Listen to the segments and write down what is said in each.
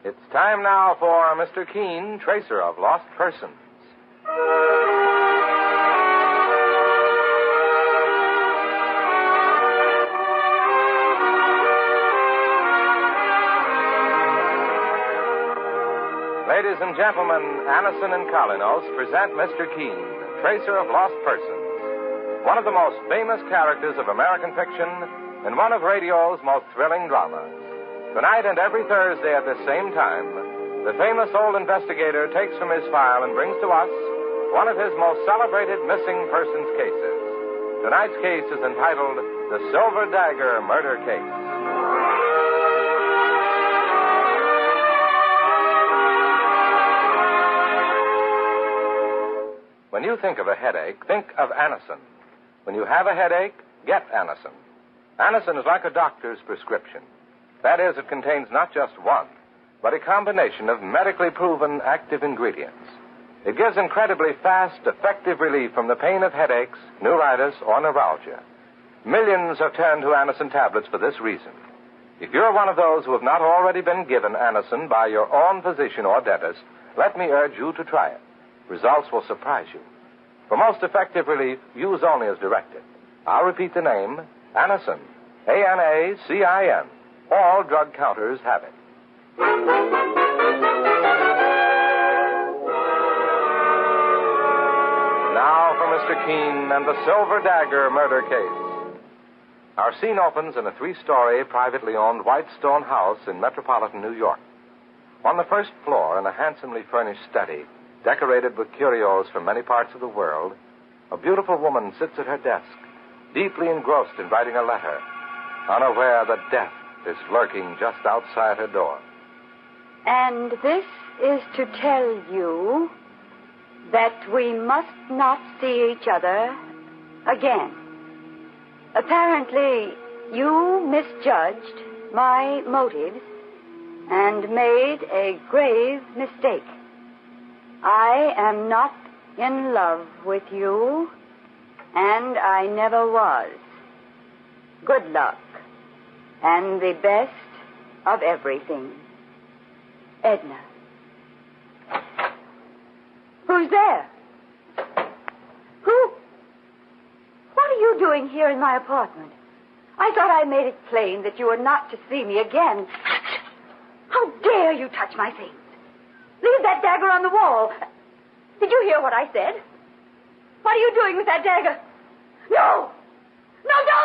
It's time now for Mr. Keen, Tracer of Lost Persons. Ladies and gentlemen, Anison and Colinos present Mr. Keen, Tracer of Lost Persons, one of the most famous characters of American fiction and one of radio's most thrilling dramas. Tonight and every Thursday at the same time, the famous old investigator takes from his file and brings to us one of his most celebrated missing persons cases. Tonight's case is entitled The Silver Dagger Murder Case. When you think of a headache, think of Anison. When you have a headache, get Anison. Anison is like a doctor's prescription. That is, it contains not just one, but a combination of medically proven active ingredients. It gives incredibly fast, effective relief from the pain of headaches, neuritis, or neuralgia. Millions have turned to Anison tablets for this reason. If you're one of those who have not already been given Anison by your own physician or dentist, let me urge you to try it. Results will surprise you. For most effective relief, use only as directed. I'll repeat the name, Anison, A-N-A-C-I-N. All drug counters have it. Now for Mr. Keen and the Silver Dagger Murder Case. Our scene opens in a 3-story, privately owned white stone house in metropolitan New York. On the first floor, in a handsomely furnished study, decorated with curios from many parts of the world, a beautiful woman sits at her desk, deeply engrossed in writing a letter, unaware that death is lurking just outside her door. And this is to tell you that we must not see each other again. Apparently, you misjudged my motives and made a grave mistake. I am not in love with you, and I never was. Good luck. And the best of everything. Edna. Who's there? Who? What are you doing here in my apartment? I thought I made it plain that you were not to see me again. How dare you touch my things? Leave that dagger on the wall. Did you hear what I said? What are you doing with that dagger? No! No, don't!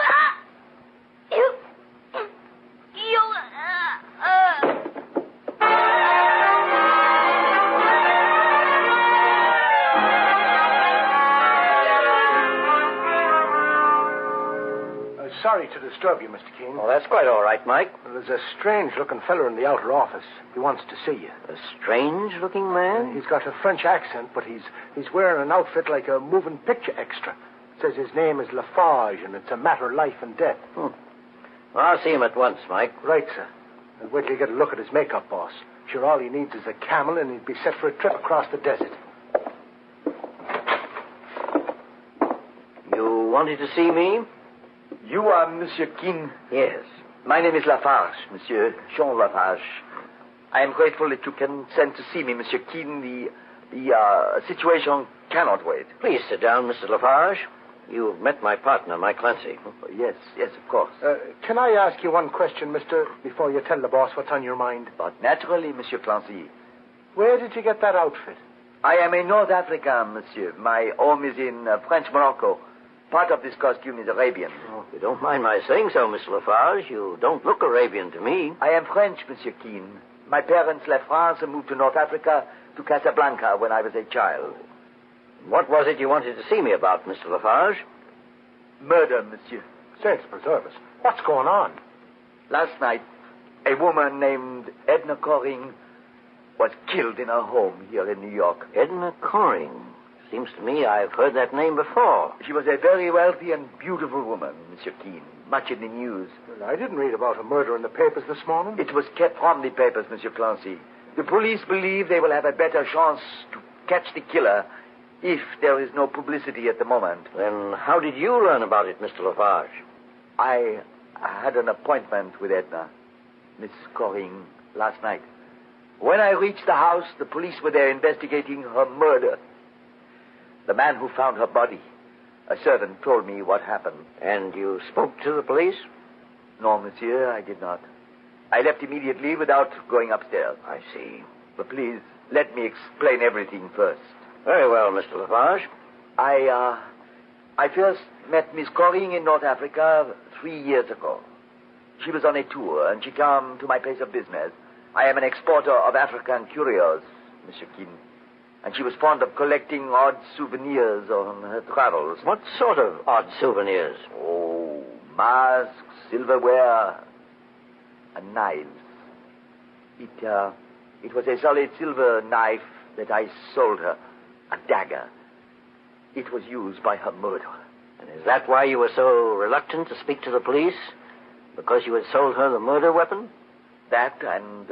Sorry to disturb you, Mr. Keen. Oh, that's quite all right, Mike. Well, there's a strange-looking feller in the outer office. He wants to see you. A strange-looking man? He's got a French accent, but he's wearing an outfit like a moving picture extra. Says his name is Lafarge, and it's a matter of life and death. Well, I'll see him at once, Mike. Right, sir. And wait till you get a look at his makeup, boss. Sure, all he needs is a camel, and he'd be set for a trip across the desert. You wanted to see me? You are Monsieur Keen? Yes. My name is Lafarge, Monsieur Jean Lafarge. I am grateful that you consent to see me, Monsieur Keen. The situation cannot wait. Please sit down, Mr. Lafarge. You've met my partner, Mike Clancy. Yes, of course. Can I ask you one question, mister, before you tell the boss what's on your mind? But naturally, Monsieur Clancy. Where did you get that outfit? I am a North African, Monsieur. My home is in French Morocco. Part of this costume is Arabian. Oh, if you don't mind my saying so, Mr. Lafarge, you don't look Arabian to me. I am French, Monsieur Keen. My parents left France and moved to North Africa, to Casablanca, when I was a child. What was it you wanted to see me about, Mr. Lafarge? Murder, Monsieur. Saints preserve us. What's going on? Last night, a woman named Edna Coring was killed in her home here in New York. Edna Coring? Seems to me I've heard that name before. She was a very wealthy and beautiful woman, Monsieur Keen. Much in the news. Well, I didn't read about a murder in the papers this morning. It was kept from the papers, Monsieur Clancy. The police believe they will have a better chance to catch the killer if there is no publicity at the moment. Then how did you learn about it, Mr. Lafarge? I had an appointment with Edna, Miss Coring, last night. When I reached the house, the police were there investigating her murder. The man who found her body, a servant, told me what happened. And you spoke to the police? No, monsieur, I did not. I left immediately without going upstairs. I see. But please, let me explain everything first. Very well, Mr. Lafarge. I first met Miss Coring in North Africa 3 years ago. She was on a tour, and she came to my place of business. I am an exporter of African curios, Monsieur Keene. And she was fond of collecting odd souvenirs on her travels. What sort of odd souvenirs? Oh, masks, silverware, and knives. It was a solid silver knife that I sold her, a dagger. It was used by her murderer. And is that why you were so reluctant to speak to the police? Because you had sold her the murder weapon? That and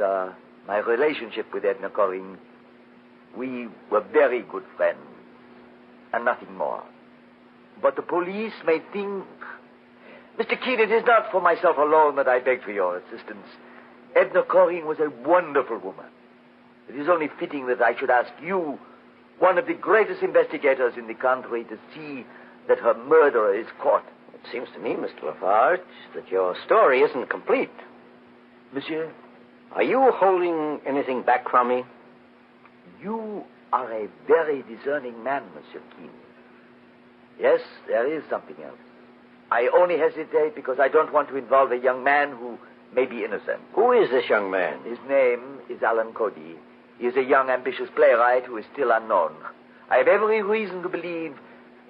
my relationship with Edna Coring. We were very good friends, and nothing more. But the police may think... Mr. Keene, it is not for myself alone that I beg for your assistance. Edna Coring was a wonderful woman. It is only fitting that I should ask you, one of the greatest investigators in the country, to see that her murderer is caught. It seems to me, Mr. Lafarge, that your story isn't complete. Monsieur? Are you holding anything back from me? You are a very discerning man, Monsieur Keene. Yes, there is something else. I only hesitate because I don't want to involve a young man who may be innocent. Who is this young man? His name is Alan Cody. He is a young, ambitious playwright who is still unknown. I have every reason to believe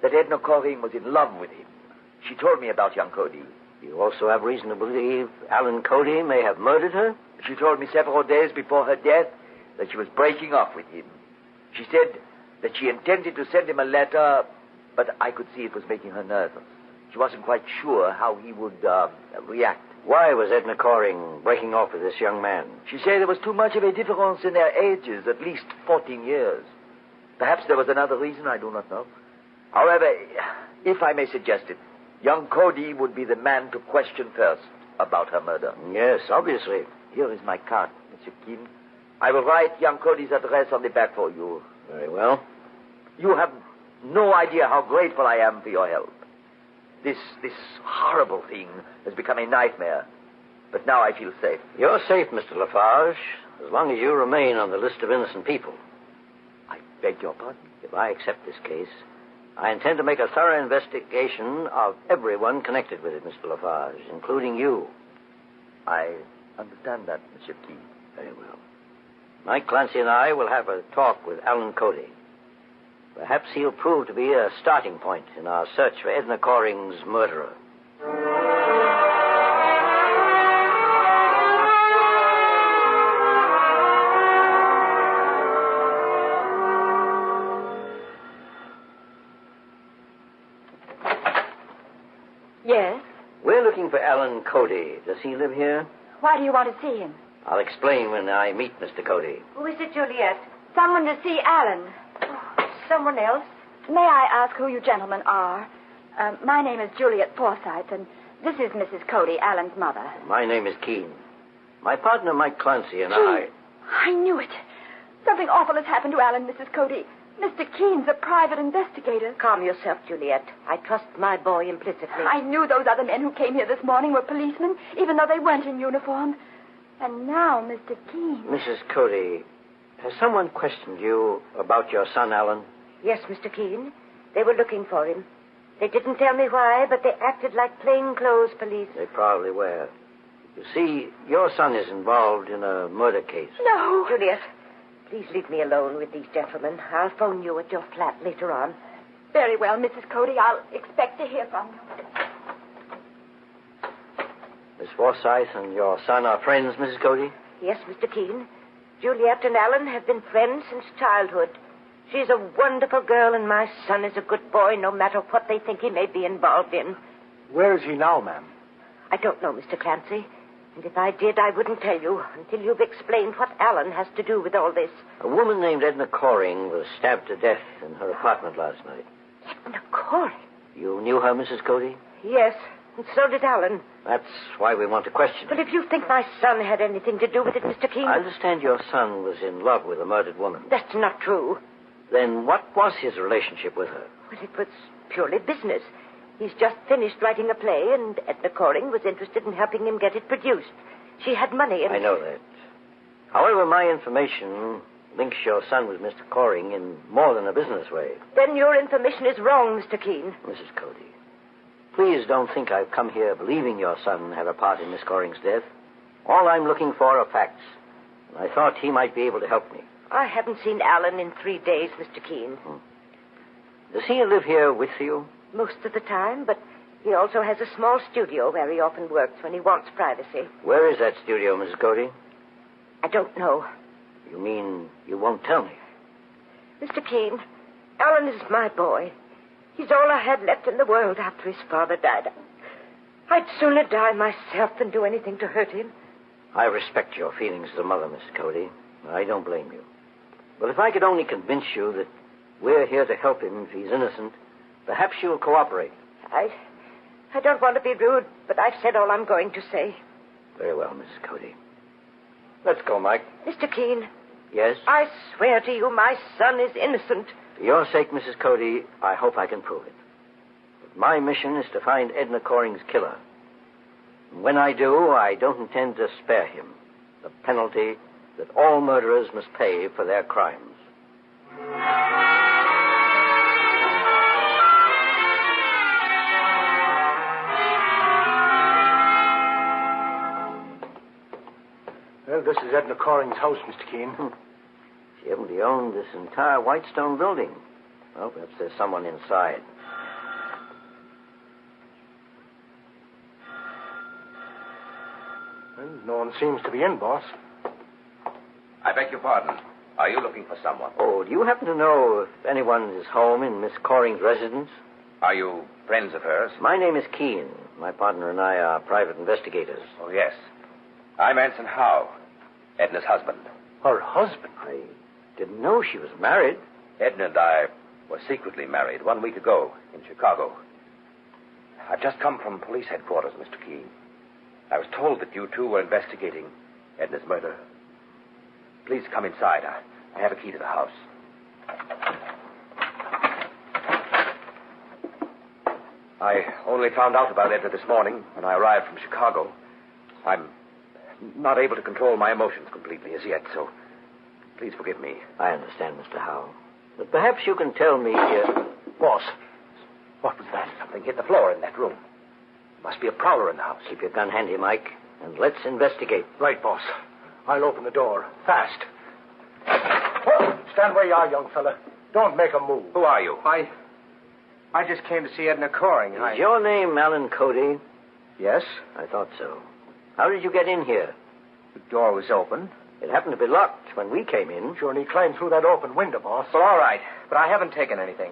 that Edna Coring was in love with him. She told me about young Cody. You also have reason to believe Alan Cody may have murdered her? She told me several days before her death that she was breaking off with him. She said that she intended to send him a letter, but I could see it was making her nervous. She wasn't quite sure how he would react. Why was Edna Coring breaking off with this young man? She said there was too much of a difference in their ages, at least 14 years. Perhaps there was another reason, I do not know. However, if I may suggest it, young Cody would be the man to question first about her murder. Yes, obviously. Here is my card, Monsieur Keene. I will write young Cody's address on the back for you. Very well. You have no idea how grateful I am for your help. This horrible thing has become a nightmare. But now I feel safe. You're safe, Mr. Lafarge, as long as you remain on the list of innocent people. I beg your pardon? If I accept this case, I intend to make a thorough investigation of everyone connected with it, Mr. Lafarge, including you. I understand that, Monsieur Keene. Very well. Mike Clancy and I will have a talk with Alan Cody. Perhaps he'll prove to be a starting point in our search for Edna Coring's murderer. Yes? We're looking for Alan Cody. Does he live here? Why do you want to see him? I'll explain when I meet Mr. Cody. Who is it, Juliet? Someone to see Alan. Oh, someone else? May I ask who you gentlemen are? My name is Juliet Forsythe, and this is Mrs. Cody, Alan's mother. My name is Keene. My partner, Mike Clancy, and I knew it. Something awful has happened to Alan, Mrs. Cody. Mr. Keene's a private investigator. Calm yourself, Juliet. I trust my boy implicitly. I knew those other men who came here this morning were policemen, even though they weren't in uniform. And now, Mr. Keene... Mrs. Cody, has someone questioned you about your son, Alan? Yes, Mr. Keene. They were looking for him. They didn't tell me why, but they acted like plainclothes police. They probably were. You see, your son is involved in a murder case. No! Juliet, please leave me alone with these gentlemen. I'll phone you at your flat later on. Very well, Mrs. Cody. I'll expect to hear from you. Miss Forsythe and your son are friends, Mrs. Cody? Yes, Mr. Keene. Juliet and Alan have been friends since childhood. She's a wonderful girl, and my son is a good boy, no matter what they think he may be involved in. Where is he now, ma'am? I don't know, Mr. Clancy. And if I did, I wouldn't tell you until you've explained what Alan has to do with all this. A woman named Edna Coring was stabbed to death in her apartment last night. Edna Coring? You knew her, Mrs. Cody? Yes. And so did Alan. That's why we want to question But him. if you think my son had anything to do with it, Mr. Keene... I understand your son was in love with a murdered woman. That's not true. Then what was his relationship with her? Well, it was purely business. He's just finished writing a play, and Edna Coring was interested in helping him get it produced. She had money, and... I know that. However, my information links your son with Mr. Coring in more than a business way. Then your information is wrong, Mr. Keene. Mrs. Cody, please don't think I've come here believing your son had a part in Miss Coring's death. All I'm looking for are facts. And I thought he might be able to help me. I haven't seen Alan in 3 days, Mr. Keene. Does he live here with you? Most of the time, but he also has a small studio where he often works when he wants privacy. Where is that studio, Mrs. Cody? I don't know. You mean you won't tell me? Mr. Keene, Alan is my boy. He's all I had left in the world after his father died. I'd sooner die myself than do anything to hurt him. I respect your feelings as a mother, Mrs. Cody. I don't blame you. But if I could only convince you that we're here to help him if he's innocent, perhaps you'll cooperate. I don't want to be rude, but I've said all I'm going to say. Very well, Mrs. Cody. Let's go, Mike. Mr. Keene. Yes? I swear to you my son is innocent. For your sake, Mrs. Cody, I hope I can prove it. But my mission is to find Edna Coring's killer. And when I do, I don't intend to spare him the penalty that all murderers must pay for their crimes. Well, this is Edna Coring's house, Mr. Keene. She evidently owned this entire white stone building. Well, perhaps there's someone inside. Well, no one seems to be in, boss. I beg your pardon. Are you looking for someone? Oh, do you happen to know if anyone is home in Miss Coring's residence? Are you friends of hers? My name is Keene. My partner and I are private investigators. Oh, yes. I'm Anson Howe, Edna's husband. Her husband? I didn't know she was married. Edna and I were secretly married 1 week ago in Chicago. I've just come from police headquarters, Mr. Keene. I was told that you two were investigating Edna's murder. Please come inside. I have a key to the house. I only found out about Edna this morning when I arrived from Chicago. I'm not able to control my emotions completely as yet, so please forgive me. I understand, Mr. Howe. But perhaps you can tell me... Boss, what was that? Something hit the floor in that room. Must be a prowler in the house. Keep your gun handy, Mike, and let's investigate. Right, boss. I'll open the door. Fast. Oh, stand where you are, young fella. Don't make a move. Who are you? I just came to see Edna Coring. Is your name Alan Cody? Yes? I thought so. How did you get in here? The door was open. It happened to be locked when we came in. Sure, and he climbed through that open window, boss. Well, all right. But I haven't taken anything.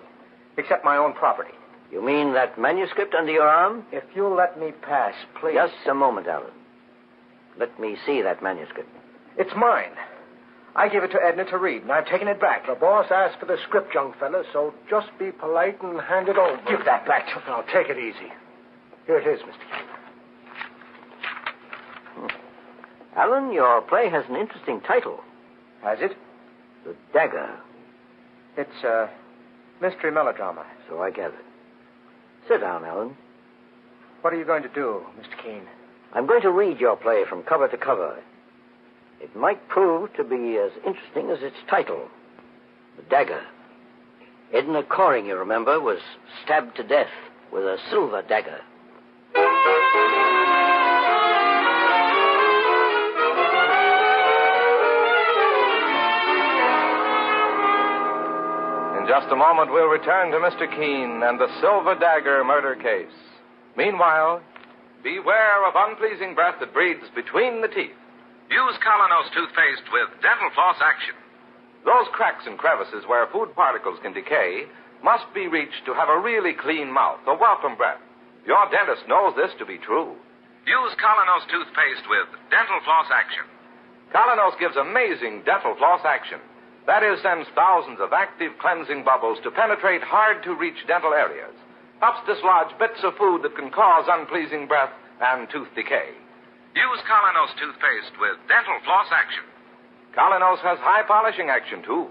Except my own property. You mean that manuscript under your arm? If you'll let me pass, please. Just a moment, Alan. Let me see that manuscript. It's mine. I gave it to Edna to read, and I've taken it back. The boss asked for the script, young fella, so just be polite and hand it over. Give that back to me. Now, take it easy. Here it is, Mr. Keene. Alan, your play has an interesting title. Has it? The Dagger. It's a mystery melodrama. So I gather. Sit down, Alan. What are you going to do, Mr. Keene? I'm going to read your play from cover to cover. It might prove to be as interesting as its title. The Dagger. Edna Coring, you remember, was stabbed to death with a silver dagger. In just a moment, we'll return to Mr. Keene and the Silver Dagger murder case. Meanwhile, beware of unpleasing breath that breathes between the teeth. Use Calanos toothpaste with dental floss action. Those cracks and crevices where food particles can decay must be reached to have a really clean mouth, a welcome breath. Your dentist knows this to be true. Use Calanos toothpaste with dental floss action. Calanos gives amazing dental floss action. That is, sends thousands of active cleansing bubbles to penetrate hard-to-reach dental areas. helps dislodge bits of food that can cause unpleasing breath and tooth decay. Use Colinos toothpaste with dental floss action. Colinos has high polishing action, too.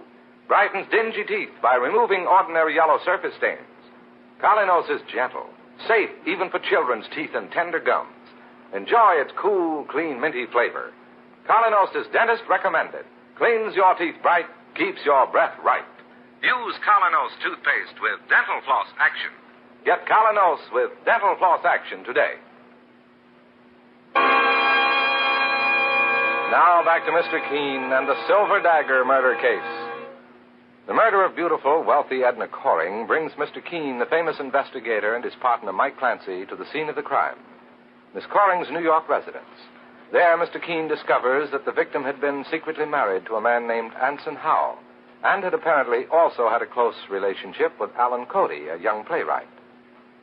Brightens dingy teeth by removing ordinary yellow surface stains. Colinos is gentle, safe even for children's teeth and tender gums. Enjoy its cool, clean, minty flavor. Colinos is dentist recommended. Cleans your teeth bright, keeps your breath right. Use Colinos toothpaste with dental floss action. Get Colinos with dental floss action today. Now back to Mr. Keen and the Silver Dagger murder case. The murder of beautiful, wealthy Edna Coring brings Mr. Keen, the famous investigator, and his partner, Mike Clancy, to the scene of the crime, Miss Coring's New York residence. There, Mr. Keen discovers that the victim had been secretly married to a man named Anson Howe, and had apparently also had a close relationship with Alan Cody, a young playwright.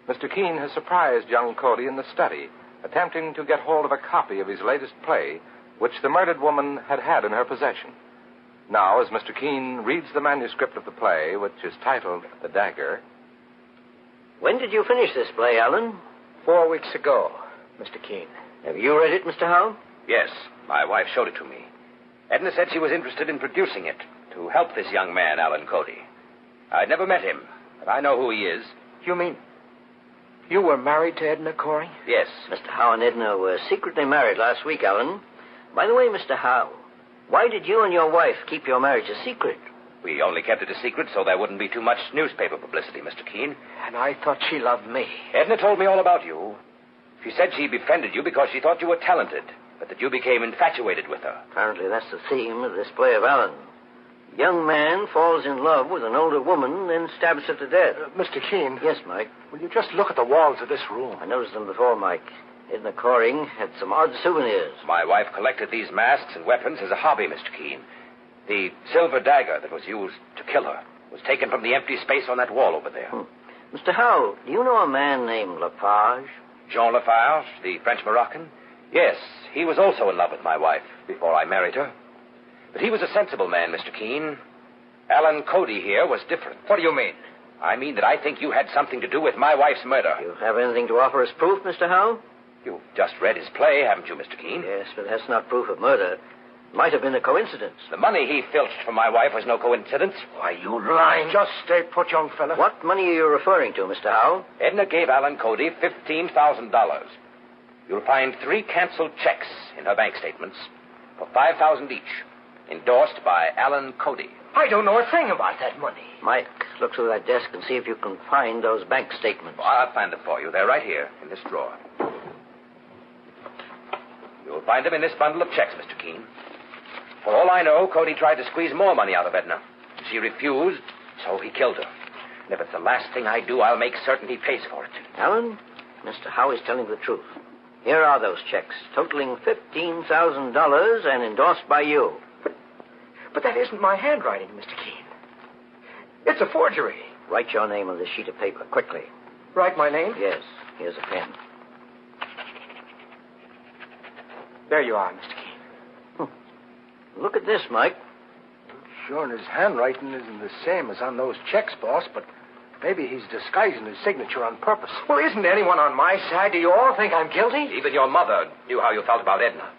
Mr. Keen has surprised young Cody in the study, attempting to get hold of a copy of his latest play, which the murdered woman had had in her possession. Now, as Mr. Keen reads the manuscript of the play, which is titled The Dagger... When did you finish this play, Alan? 4 weeks ago, Mr. Keen. Have you read it, Mr. Howe? Yes, my wife showed it to me. Edna said she was interested in producing it to help this young man, Alan Cody. I'd never met him, but I know who he is. You mean you were married to Edna Coring? Yes. Mr. Howe and Edna were secretly married last week, Alan. By the way, Mr. Howe, why did you and your wife keep your marriage a secret? We only kept it a secret so there wouldn't be too much newspaper publicity, Mr. Keen. And I thought she loved me. Edna told me all about you. She said she befriended you because she thought you were talented, but that you became infatuated with her. Apparently that's the theme of this play of Alan. A young man falls in love with an older woman, then stabs her to death. Mr. Keen. Yes, Mike? Will you just look at the walls of this room? I noticed them before, Mike. Edna Coring had some odd souvenirs. My wife collected these masks and weapons as a hobby, Mr. Keen. The silver dagger that was used to kill her was taken from the empty space on that wall over there. Mr. Howe, do you know a man named Lafarge? Jean Lafarge, the French Moroccan? Yes, he was also in love with my wife before I married her. But he was a sensible man, Mr. Keen. Alan Cody here was different. What do you mean? I mean that I think you had something to do with my wife's murder. Do you have anything to offer as proof, Mr. Howe? You've just read his play, haven't you, Mr. Keen? Yes, but that's not proof of murder. It might have been a coincidence. The money he filched from my wife was no coincidence. Why, you lying. Just stay put, young fella. What money are you referring to, Mr. Howe? Edna gave Alan Cody $15,000. You'll find 3 canceled checks in her bank statements for $5,000 each, endorsed by Alan Cody. I don't know a thing about that money. Mike, look through that desk and see if you can find those bank statements. Oh, I'll find them for you. They're right here in this drawer. You'll find them in this bundle of checks, Mr. Keen. For all I know, Cody tried to squeeze more money out of Edna. She refused, so he killed her. And if it's the last thing I do, I'll make certain he pays for it. Alan, Mr. Howe is telling the truth. Here are those checks, totaling $15,000 and endorsed by you. But that isn't my handwriting, Mr. Keen. It's a forgery. Write your name on this sheet of paper, quickly. Write my name? Yes, here's a pen. There you are, Mr. Keen. Look at this, Mike. Sure, and his handwriting isn't the same as on those checks, boss, but maybe he's disguising his signature on purpose. Well, isn't anyone on my side? Do you all think I'm guilty? Even your mother knew how you felt about Edna.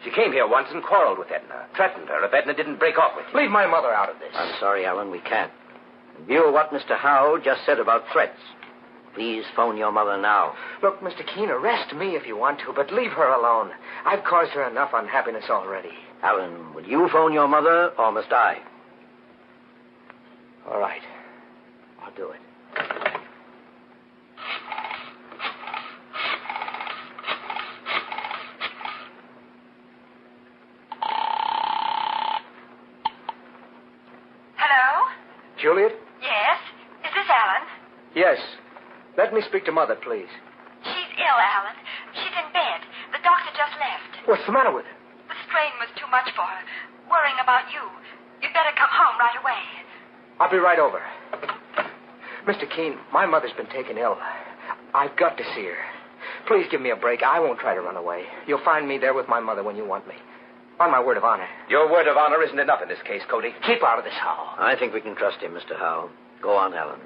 She came here once and quarreled with Edna, threatened her if Edna didn't break off with you. Leave my mother out of this. I'm sorry, Alan, we can't. In view of what Mr. Howe just said about threats, please phone your mother now. Look, Mr. Keen, arrest me if you want to, but leave her alone. I've caused her enough unhappiness already. Alan, will you phone your mother, or must I? All right. I'll do it. Hello? Juliet? Yes? Is this Alan? Yes. Let me speak to Mother, please. She's ill, Alan. She's in bed. The doctor just left. What's the matter with her? The strain was too much for her. Worrying about you. You'd better come home right away. I'll be right over. Mr. Keen, my mother's been taken ill. I've got to see her. Please give me a break. I won't try to run away. You'll find me there with my mother when you want me. On my word of honor. Your word of honor isn't enough in this case, Cody. Keep out of this, Howe. I think we can trust him, Mr. Howe. Go on, Alan.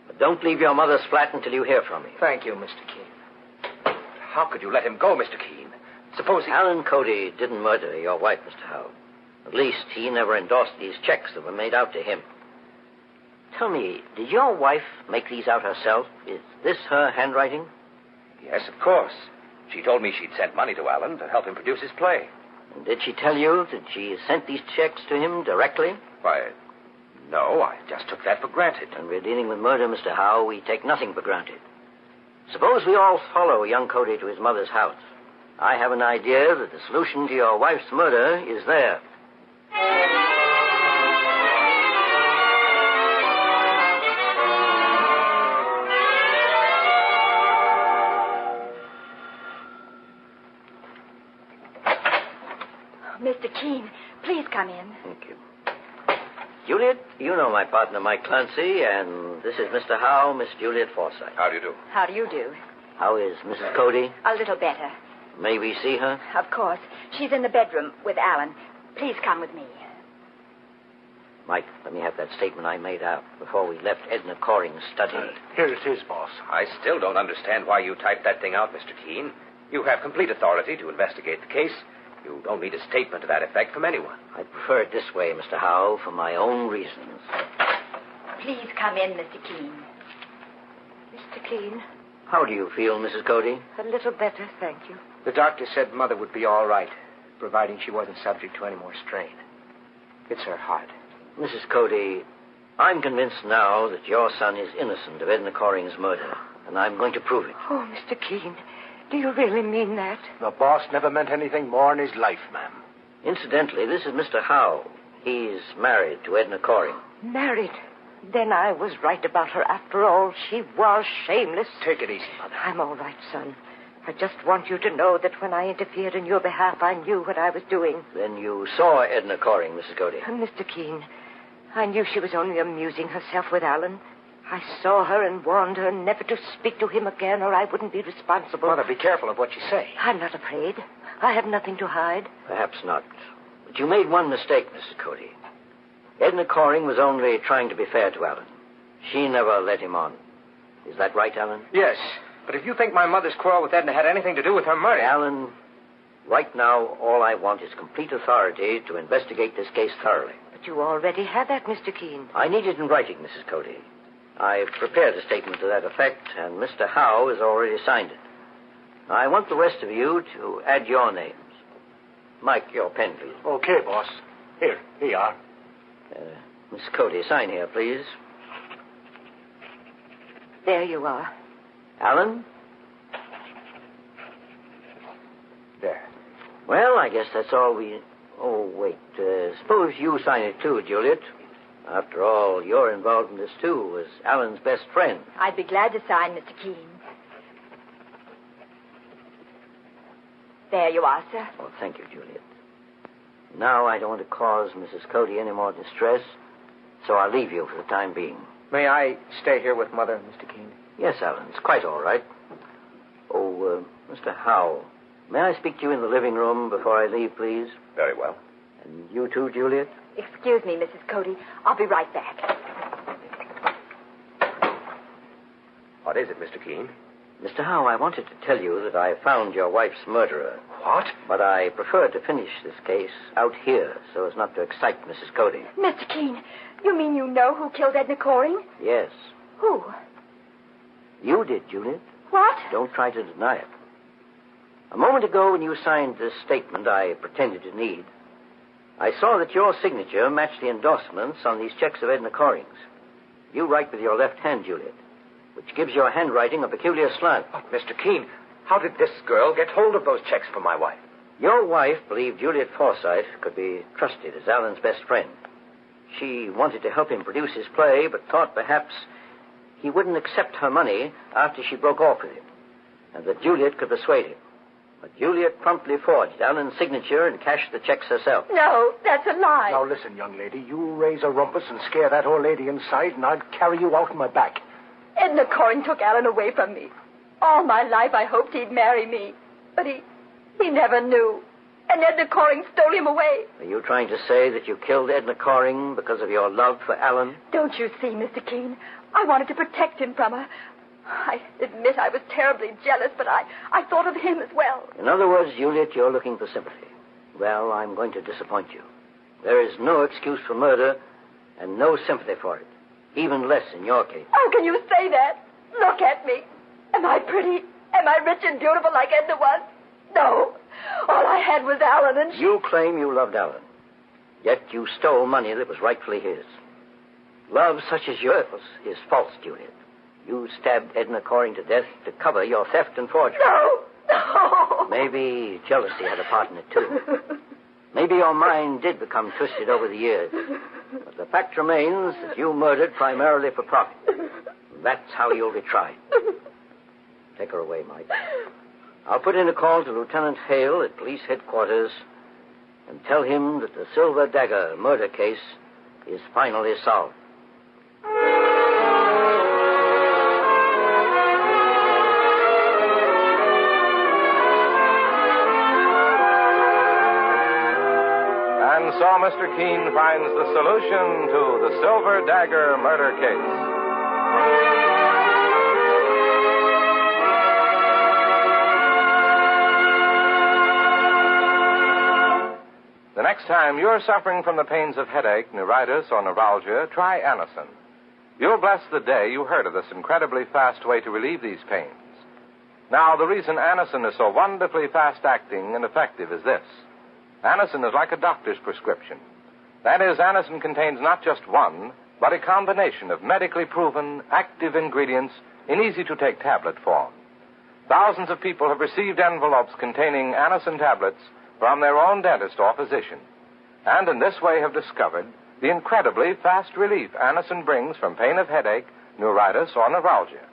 But don't leave your mother's flat until you hear from me. Thank you, Mr. Keene. How could you let him go, Mr. Keene? Suppose he... Alan Cody didn't murder your wife, Mr. Howe. At least he never endorsed these checks that were made out to him. Tell me, did your wife make these out herself? Is this her handwriting? Yes, of course. She told me she'd sent money to Alan to help him produce his play. And did she tell you that she sent these checks to him directly? Why, no, I just took that for granted. And we're dealing with murder, Mr. Howe. We take nothing for granted. Suppose we all follow young Cody to his mother's house. I have an idea that the solution to your wife's murder is there. Mr. Keene, please come in. Thank you. Juliet, you know my partner, Mike Clancy, and this is Mr. Howe, Miss Juliet Forsythe. How do you do? How do you do? How is Mrs. Cody? A little better. May we see her? Of course. She's in the bedroom with Alan. Please come with me. Mike, let me have that statement I made out before we left Edna Coring's study. Here it is, boss. I still don't understand why you typed that thing out, Mr. Keene. You have complete authority to investigate the case. You don't need a statement to that effect from anyone. I prefer it this way, Mr. Howe, for my own reasons. Please come in, Mr. Keene. Mr. Keene, How do you feel, Mrs. Cody? a little better, thank you. The doctor said Mother would be all right, providing she wasn't subject to any more strain. It's her heart. Mrs. Cody, I'm convinced now that your son is innocent of Edna Coring's murder, and I'm going to prove it. Oh, Mr. Keene, do you really mean that? The boss never meant anything more in his life, ma'am. Incidentally, this is Mr. Howe. He's married to Edna Coring. Married? Then I was right about her after all. She was shameless. Take it easy, Mother. I'm all right, son. I just want you to know that when I interfered in your behalf, I knew what I was doing. Then you saw Edna Coring, Mrs. Cody. Mr. Keene, I knew she was only amusing herself with Alan. I saw her and warned her never to speak to him again, or I wouldn't be responsible. Mother, be careful of what you say. I'm not afraid. I have nothing to hide. Perhaps not. But you made one mistake, Mrs. Cody. Edna Coring was only trying to be fair to Alan. She never led him on. Is that right, Alan? Yes, but if you think my mother's quarrel with Edna had anything to do with her murder... Alan, right now, all I want is complete authority to investigate this case thoroughly. But you already have that, Mr. Keene. I need it in writing, Mrs. Cody. I've prepared a statement to that effect, and Mr. Howe has already signed it. I want the rest of you to add your names. Mike, your pen, please. Okay, boss. Here you are. Miss Cody, sign here, please. There you are. Alan? There. Well, I guess that's all we... Oh, wait. Suppose you sign it, too, Juliet. After all, you're involved in this, too, as Alan's best friend. I'd be glad to sign, Mr. Keene. There you are, sir. Oh, thank you, Juliet. Now I don't want to cause Mrs. Cody any more distress, so I'll leave you for the time being. May I stay here with Mother, Mr. Keene? Yes, Alan, it's quite all right. Oh, Mr. Howe, may I speak to you in the living room before I leave, please? Very well. And you too, Juliet? Excuse me, Mrs. Cody. I'll be right back. What is it, Mr. Keene? Mr. Howe, I wanted to tell you that I found your wife's murderer. What? But I prefer to finish this case out here so as not to excite Mrs. Cody. Mr. Keene, you mean you know who killed Edna Coring? Yes. Who? You did, Juliet. What? Don't try to deny it. A moment ago, when you signed this statement I pretended to need, I saw that your signature matched the endorsements on these checks of Edna Coring's. You write with your left hand, Juliet, which gives your handwriting a peculiar slant. Oh, Mr. Keene, how did this girl get hold of those checks for my wife? Your wife believed Juliet Forsythe could be trusted as Alan's best friend. She wanted to help him produce his play, but thought perhaps he wouldn't accept her money after she broke off with him, and that Juliet could persuade him. But Juliet promptly forged Alan's signature and cashed the checks herself. No, that's a lie. Now, listen, young lady. You raise a rumpus and scare that old lady inside, and I'll carry you out on my back. Edna Coring took Alan away from me. All my life I hoped he'd marry me. But he never knew. and Edna Coring stole him away. Are you trying to say that you killed Edna Coring because of your love for Alan? Don't you see, Mr. Keene? I wanted to protect him from her. I admit I was terribly jealous, but I thought of him as well. In other words, Juliet, you're looking for sympathy. Well, I'm going to disappoint you. There is no excuse for murder and no sympathy for it. Even less in your case. How can you say that? Look at me. Am I pretty? Am I rich and beautiful like Edna was? No. All I had was Alan and she... You claim you loved Alan. Yet you stole money that was rightfully his. Love such as yours is false, Juliet. You stabbed Edna Coring to death to cover your theft and forgery. No. Maybe jealousy had a part in it, too. Maybe your mind did become twisted over the years. But the fact remains that you murdered primarily for profit. That's how you'll be tried. Take her away, Mike. I'll put in a call to Lieutenant Hale at police headquarters and tell him that the Silver Dagger murder case is finally solved. And so Mr. Keene finds the solution to the Silver Dagger murder case. The next time you're suffering from the pains of headache, neuritis, or neuralgia, try Anacin. You'll bless the day you heard of this incredibly fast way to relieve these pains. Now, the reason Anacin is so wonderfully fast-acting and effective is this. Anacin is like a doctor's prescription. That is, Anacin contains not just one, but a combination of medically proven, active ingredients in easy-to-take tablet form. Thousands of people have received envelopes containing Anacin tablets from their own dentist or physician, and in this way have discovered the incredibly fast relief Anacin brings from pain of headache, neuritis, or neuralgia.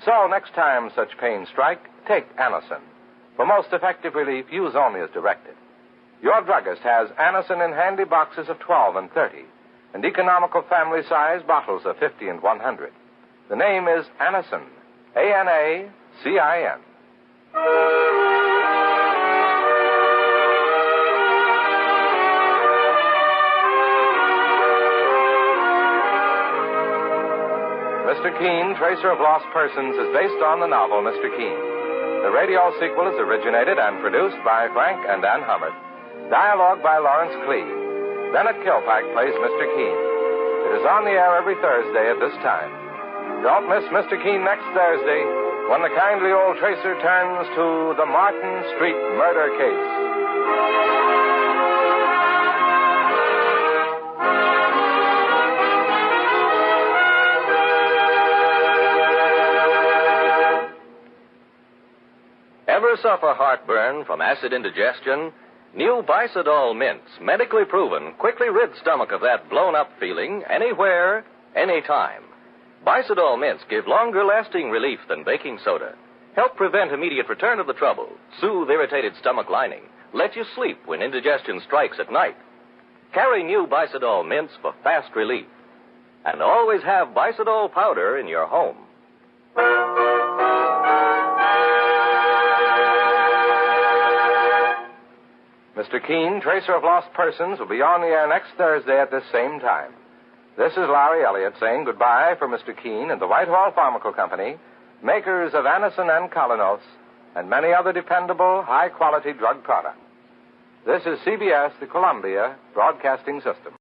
So, next time such pains strike, take Anacin. For most effective relief, use only as directed. Your druggist has Anacin in handy boxes of 12 and 30, and economical family-size bottles of 50 and 100. The name is Anacin, A-N-A-C-I-N. Mr. Keene, Tracer of Lost Persons, is based on the novel Mr. Keene. The radio sequel is originated and produced by Frank and Ann Hummert. Dialogue by Lawrence Clee. Bennett Kilpack plays Mr. Keene. It is on the air every Thursday at this time. Don't miss Mr. Keene next Thursday when the kindly old Tracer turns to the Martin Street murder case. Ever suffer heartburn from acid indigestion? New Bicidol mints, medically proven, quickly rid stomach of that blown-up feeling anywhere, anytime. Bicidol mints give longer-lasting relief than baking soda. Help prevent immediate return of the trouble, soothe irritated stomach lining, let you sleep when indigestion strikes at night. Carry new Bicidol mints for fast relief. And always have Bicidol powder in your home. Mr. Keene, Tracer of Lost Persons, will be on the air next Thursday at this same time. This is Larry Elliott saying goodbye for Mr. Keene and the Whitehall Pharmaceutical Company, makers of Anacin and Colinos, and many other dependable, high-quality drug products. This is CBS, the Columbia Broadcasting System.